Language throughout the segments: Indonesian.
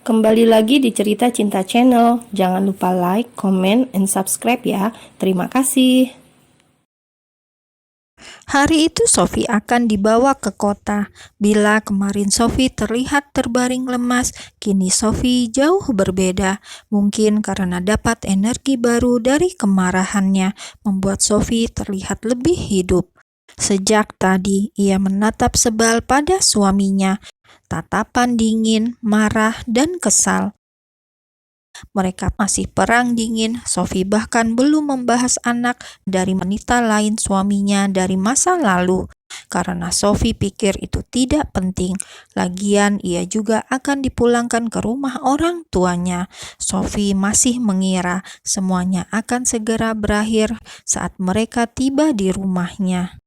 Kembali lagi di Cerita Cinta Channel. Jangan lupa like, comment, and subscribe ya. Terima kasih. Hari itu Sophie akan dibawa ke kota. Bila kemarin Sophie terlihat terbaring lemas, kini Sophie jauh berbeda. Mungkin karena dapat energi baru dari kemarahannya, membuat Sophie terlihat lebih hidup. Sejak tadi, ia menatap sebal pada suaminya, tatapan dingin, marah, dan kesal. Mereka masih perang dingin. Sophie bahkan belum membahas anak dari wanita lain suaminya dari masa lalu. Karena Sophie pikir itu tidak penting. Lagian ia juga akan dipulangkan ke rumah orang tuanya. Sophie masih mengira semuanya akan segera berakhir saat mereka tiba di rumahnya.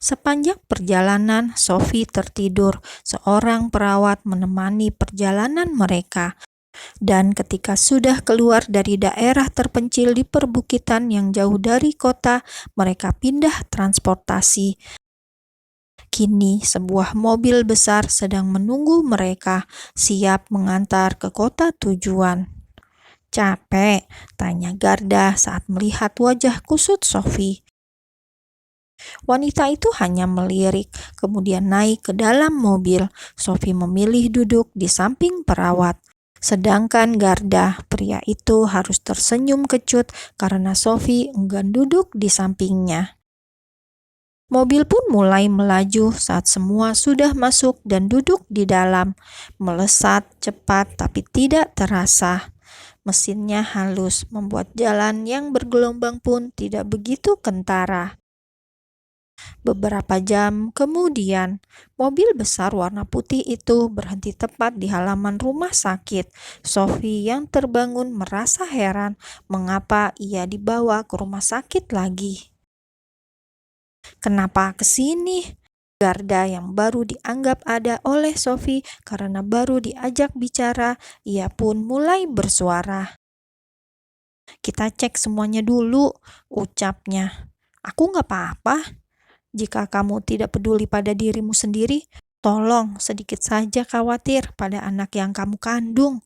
Sepanjang perjalanan, Sophie tertidur. Seorang perawat menemani perjalanan mereka. Dan ketika sudah keluar dari daerah terpencil di perbukitan yang jauh dari kota, mereka pindah transportasi. Kini sebuah mobil besar sedang menunggu mereka, siap mengantar ke kota tujuan. "Capek?" tanya Garda saat melihat wajah kusut Sophie. Wanita itu hanya melirik, kemudian naik ke dalam mobil. Sophie memilih duduk di samping perawat. Sedangkan Garda, pria itu harus tersenyum kecut karena Sophie enggan duduk di sampingnya. Mobil pun mulai melaju saat semua sudah masuk dan duduk di dalam. Melesat cepat tapi tidak terasa. Mesinnya halus, membuat jalan yang bergelombang pun tidak begitu kentara. Beberapa jam kemudian, mobil besar warna putih itu berhenti tepat di halaman rumah sakit. Sophie yang terbangun merasa heran mengapa ia dibawa ke rumah sakit lagi. "Kenapa ke sini?" Garda yang baru dianggap ada oleh Sophie karena baru diajak bicara, ia pun mulai bersuara. "Kita cek semuanya dulu," ucapnya. "Aku nggak apa-apa. Jika kamu tidak peduli pada dirimu sendiri, tolong sedikit saja khawatir pada anak yang kamu kandung."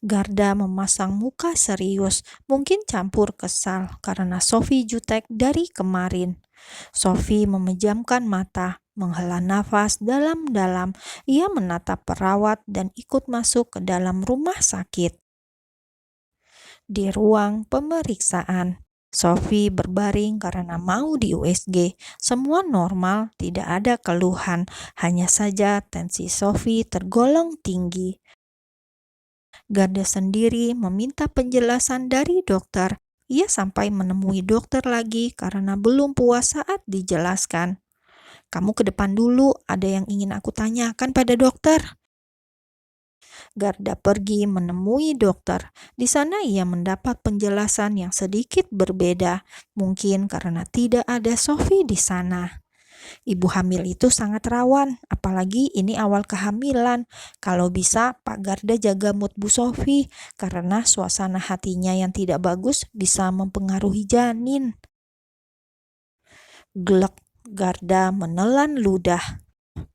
Garda memasang muka serius, mungkin campur kesal karena Sophie jutek dari kemarin. Sophie memejamkan mata, menghela nafas dalam-dalam. Ia menatap perawat dan ikut masuk ke dalam rumah sakit. Di ruang pemeriksaan, Sophie berbaring karena mau di USG. Semua normal, tidak ada keluhan. Hanya saja tensi Sophie tergolong tinggi. Garda sendiri meminta penjelasan dari dokter. Ia sampai menemui dokter lagi karena belum puas saat dijelaskan. "Kamu ke depan dulu, ada yang ingin aku tanyakan pada dokter." Garda pergi menemui dokter. Di sana ia mendapat penjelasan yang sedikit berbeda, mungkin karena tidak ada Sophie di sana. "Ibu hamil itu sangat rawan, apalagi ini awal kehamilan. Kalau bisa, Pak Garda jaga mood Bu Sophie, karena suasana hatinya yang tidak bagus bisa mempengaruhi janin." Glek, Garda menelan ludah.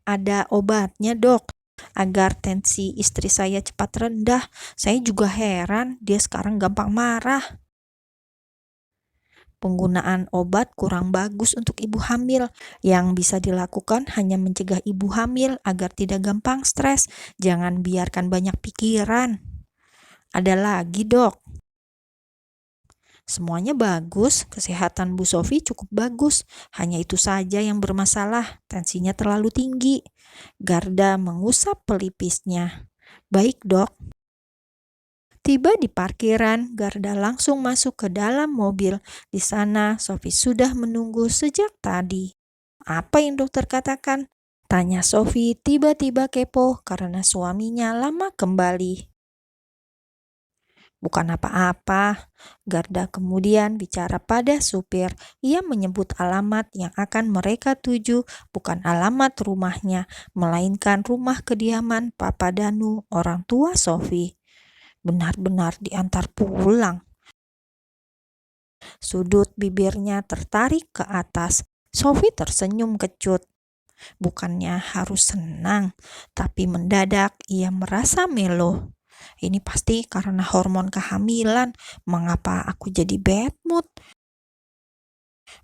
"Ada obatnya, Dok, agar tensi istri saya cepat rendah. Saya juga heran, dia sekarang gampang marah." Penggunaan obat kurang bagus untuk ibu hamil. Yang bisa dilakukan hanya mencegah ibu hamil agar tidak gampang stres. Jangan biarkan banyak pikiran. "Ada lagi, Dok." "Semuanya bagus, kesehatan Bu Sophie cukup bagus. Hanya itu saja yang bermasalah, tensinya terlalu tinggi." Garda mengusap pelipisnya. "Baik, Dok." Tiba di parkiran, Garda langsung masuk ke dalam mobil. Di sana, Sophie sudah menunggu sejak tadi. "Apa yang dokter katakan?" tanya Sophie tiba-tiba kepo karena suaminya lama kembali. "Bukan apa-apa." Garda kemudian bicara pada supir. Ia menyebut alamat yang akan mereka tuju, bukan alamat rumahnya, melainkan rumah kediaman Papa Danu, orang tua Sophie. Benar-benar diantar pulang. Sudut bibirnya tertarik ke atas. Sophie tersenyum kecut. Bukannya harus senang, tapi mendadak ia merasa melo. Ini pasti karena hormon kehamilan. Mengapa aku jadi bad mood?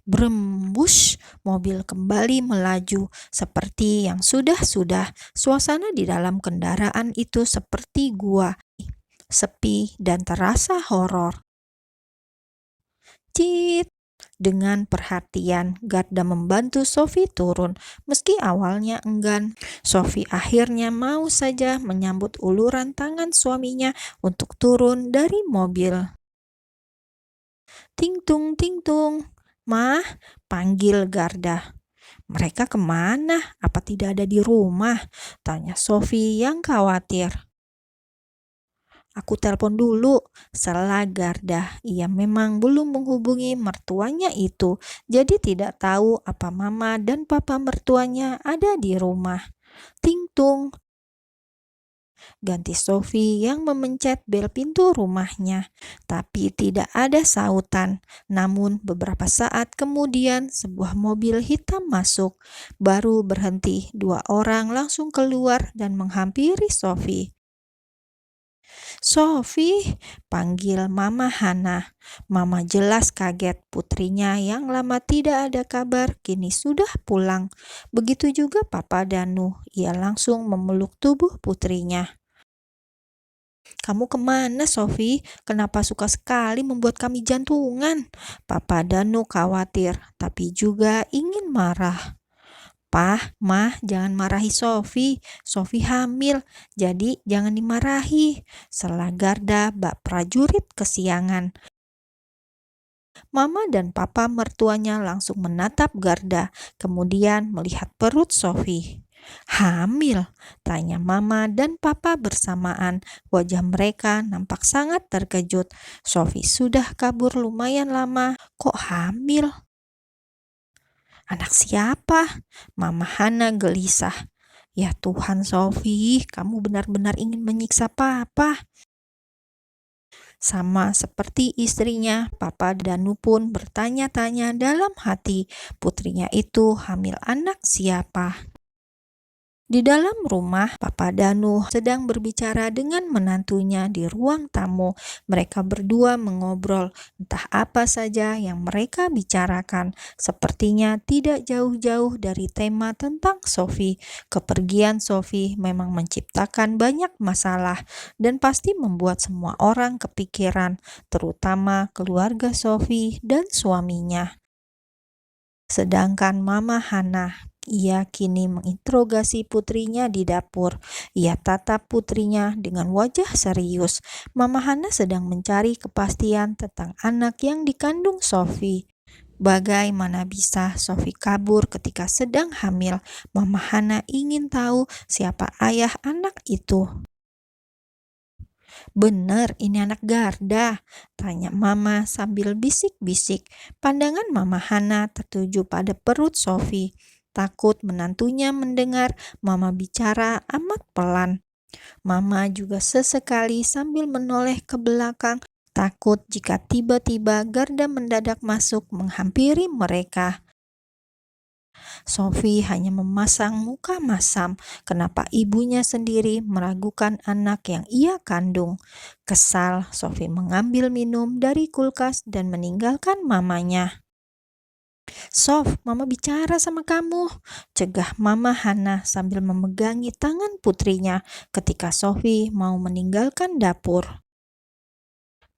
Berembus, mobil kembali melaju seperti yang sudah-sudah. Suasana di dalam kendaraan itu seperti gua, sepi dan terasa horor. Cit! Dengan perhatian, Garda membantu Sophie turun. Meski awalnya enggan, Sophie akhirnya mau saja menyambut uluran tangan suaminya untuk turun dari mobil. Ting tung, ting tung. Mah, panggil Garda. Mereka kemana? Apa tidak ada di rumah? Tanya Sophie yang khawatir. Aku telepon dulu, sela Garda. Ia memang belum menghubungi mertuanya itu, jadi tidak tahu apa mama dan papa mertuanya ada di rumah. Ting tung, ganti Sophie yang memencet bel pintu rumahnya, tapi tidak ada sautan. Namun beberapa saat kemudian sebuah mobil hitam masuk, baru berhenti. Dua orang langsung keluar dan menghampiri Sophie. Sophie, panggil Mama Hana. Mama jelas kaget, putrinya yang lama tidak ada kabar kini sudah pulang. Begitu juga Papa Danu, ia langsung memeluk tubuh putrinya. Kamu kemana, Sophie? Kenapa suka sekali membuat kami jantungan? Papa Danu khawatir, tapi juga ingin marah. Pah, Mah, jangan marahi Sophie. Sophie hamil, jadi jangan dimarahi. Sela Garda bak prajurit kesiangan. Mama dan papa mertuanya langsung menatap Garda, kemudian melihat perut Sophie. Hamil? Tanya mama dan papa bersamaan. Wajah mereka nampak sangat terkejut. Sophie sudah kabur lumayan lama, kok hamil? Anak siapa? Mama Hana gelisah. Ya Tuhan Sophie, kamu benar-benar ingin menyiksa papa. Sama seperti istrinya, Papa Danu pun bertanya-tanya dalam hati, putrinya itu hamil anak siapa? Di dalam rumah, Papa Danu sedang berbicara dengan menantunya di ruang tamu. Mereka berdua mengobrol, entah apa saja yang mereka bicarakan. Sepertinya tidak jauh-jauh dari tema tentang Sophie. Kepergian Sophie memang menciptakan banyak masalah dan pasti membuat semua orang kepikiran, terutama keluarga Sophie dan suaminya. Sedangkan Mama Hana, ia kini menginterogasi putrinya di dapur. Ia tatap putrinya dengan wajah serius. Mama Hana sedang mencari kepastian tentang anak yang dikandung Sophie. Bagaimana bisa Sophie kabur ketika sedang hamil? Mama Hana ingin tahu siapa ayah anak itu. Bener, ini anak Garda, tanya Mama sambil bisik-bisik. Pandangan Mama Hana tertuju pada perut Sophie. Takut menantunya mendengar Mama bicara amat pelan. Mama juga sesekali sambil menoleh ke belakang, takut jika tiba-tiba Garda mendadak masuk menghampiri mereka. Sophie hanya memasang muka masam. Kenapa ibunya sendiri meragukan anak yang ia kandung? Kesal, Sophie mengambil minum dari kulkas dan meninggalkan mamanya. Sof, Mama bicara sama kamu, cegah Mama Hana sambil memegangi tangan putrinya ketika Sophie mau meninggalkan dapur.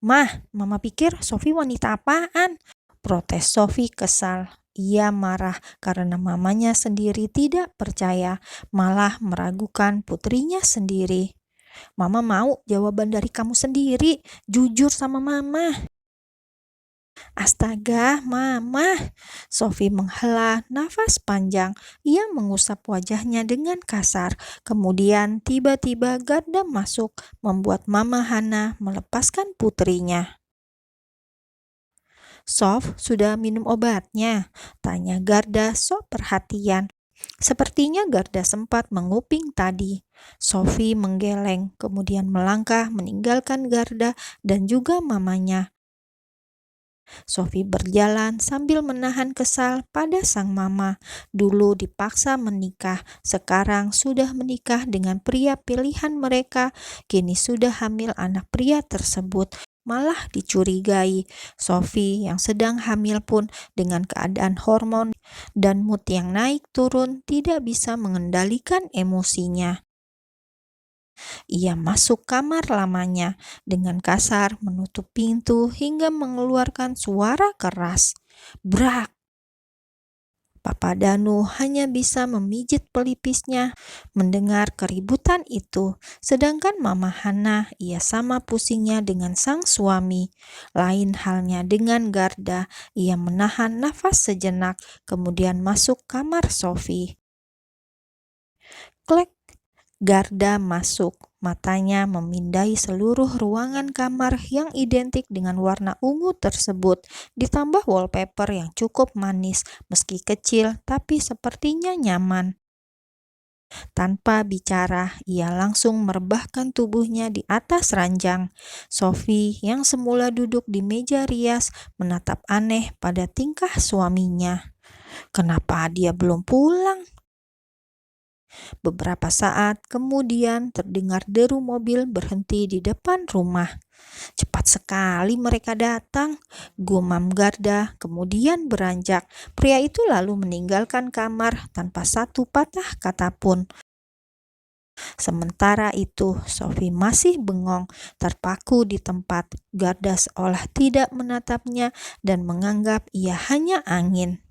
Mah, Mama pikir Sophie wanita apaan? Protes Sophie kesal. Ia marah karena mamanya sendiri tidak percaya, malah meragukan putrinya sendiri. Mama mau jawaban dari kamu sendiri, jujur sama Mama. Astaga, Mama. Sophie menghela nafas panjang. Ia mengusap wajahnya dengan kasar. Kemudian tiba-tiba Garda masuk, membuat Mama Hana melepaskan putrinya. Sof, sudah minum obatnya? Tanya Garda sok perhatian. Sepertinya Garda sempat menguping tadi. Sophie menggeleng, kemudian melangkah meninggalkan Garda dan juga mamanya. Sophie berjalan sambil menahan kesal pada sang mama. Dulu dipaksa menikah, sekarang sudah menikah dengan pria pilihan mereka, kini sudah hamil anak pria tersebut. Malah dicurigai. Sophie yang sedang hamil pun dengan keadaan hormon dan mood yang naik turun tidak bisa mengendalikan emosinya. Ia masuk kamar lamanya dengan kasar, menutup pintu hingga mengeluarkan suara keras. Brak! Papa Danu hanya bisa memijit pelipisnya mendengar keributan itu, sedangkan Mama Hana ia sama pusingnya dengan sang suami. Lain halnya dengan Garda, ia menahan nafas sejenak, kemudian masuk kamar Sophie. Klek! Garda masuk, matanya memindai seluruh ruangan kamar yang identik dengan warna ungu tersebut, ditambah wallpaper yang cukup manis, meski kecil tapi sepertinya nyaman. Tanpa bicara, ia langsung merebahkan tubuhnya di atas ranjang. Sophie yang semula duduk di meja rias menatap aneh pada tingkah suaminya. Kenapa dia belum pulang? Beberapa saat kemudian terdengar deru mobil berhenti di depan rumah. Cepat sekali mereka datang, gumam Garda, kemudian beranjak. Pria itu lalu meninggalkan kamar tanpa satu patah kata pun. Sementara itu, Sophie masih bengong, terpaku di tempat. Garda seolah tidak menatapnya dan menganggap ia hanya angin.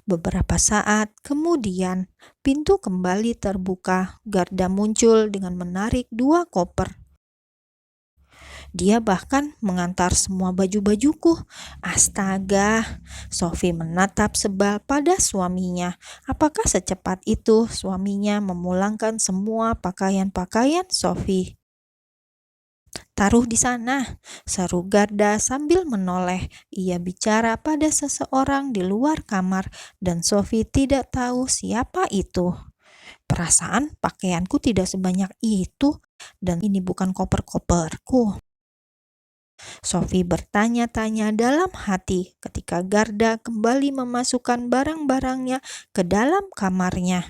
Beberapa saat kemudian, pintu kembali terbuka. Garda muncul dengan menarik 2 koper. Dia bahkan mengantar semua baju-bajuku. Astaga, Sophie menatap sebal pada suaminya. Apakah secepat itu suaminya memulangkan semua pakaian-pakaian Sophie? Taruh di sana, seru Garda sambil menoleh. Ia bicara pada seseorang di luar kamar dan Sophie tidak tahu siapa itu. Perasaan pakaianku tidak sebanyak itu dan ini bukan koper-koperku. Sophie bertanya-tanya dalam hati ketika Garda kembali memasukkan barang-barangnya ke dalam kamarnya.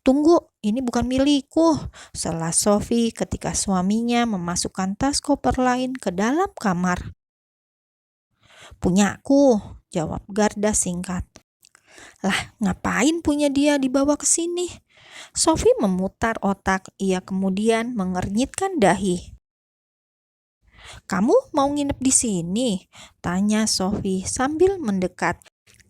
Tunggu, ini bukan milikku, sela Sophie ketika suaminya memasukkan tas koper lain ke dalam kamar. Punyaku, jawab Garda singkat. Lah, ngapain punya dia dibawa ke sini? Sophie memutar otak, ia kemudian mengernyitkan dahi. Kamu mau nginep di sini? Tanya Sophie sambil mendekat.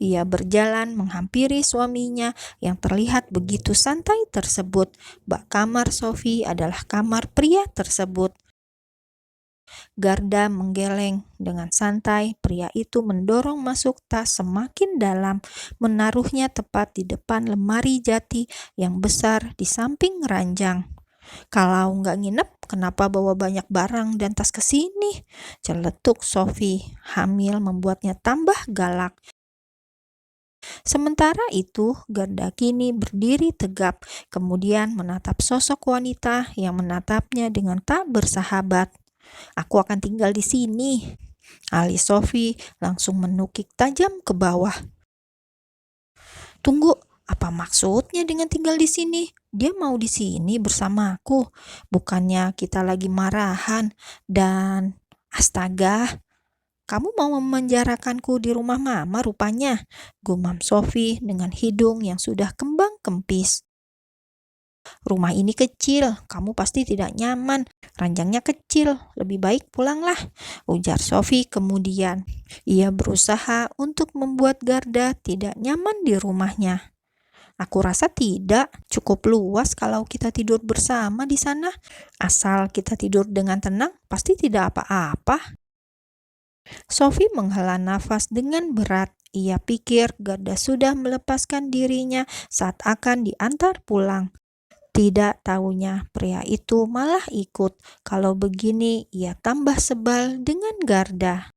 Ia berjalan menghampiri suaminya yang terlihat begitu santai tersebut. Bak kamar Sophie adalah kamar pria tersebut. Garda menggeleng dengan santai. Pria itu mendorong masuk tas semakin dalam, menaruhnya tepat di depan lemari jati yang besar di samping ranjang. Kalau nggak nginep, kenapa bawa banyak barang dan tas ke sini? Celetuk Sophie. Hamil membuatnya tambah galak. Sementara itu, Garda kini berdiri tegap, kemudian menatap sosok wanita yang menatapnya dengan tak bersahabat. Aku akan tinggal di sini. Alis Sophie langsung menukik tajam ke bawah. Tunggu, apa maksudnya dengan tinggal di sini? Dia mau di sini bersamaku. Bukannya kita lagi marahan dan astaga, kamu mau memenjarakanku di rumah mama rupanya, gumam Sophie dengan hidung yang sudah kembang kempis. Rumah ini kecil, kamu pasti tidak nyaman. Ranjangnya kecil, lebih baik pulanglah, ujar Sophie kemudian. Ia berusaha untuk membuat Garda tidak nyaman di rumahnya. Aku rasa tidak, cukup luas kalau kita tidur bersama di sana. Asal kita tidur dengan tenang, pasti tidak apa-apa. Sophie menghela nafas dengan berat. Ia pikir Garda sudah melepaskan dirinya saat akan diantar pulang. Tidak taunya pria itu malah ikut. Kalau begini ia tambah sebal dengan Garda.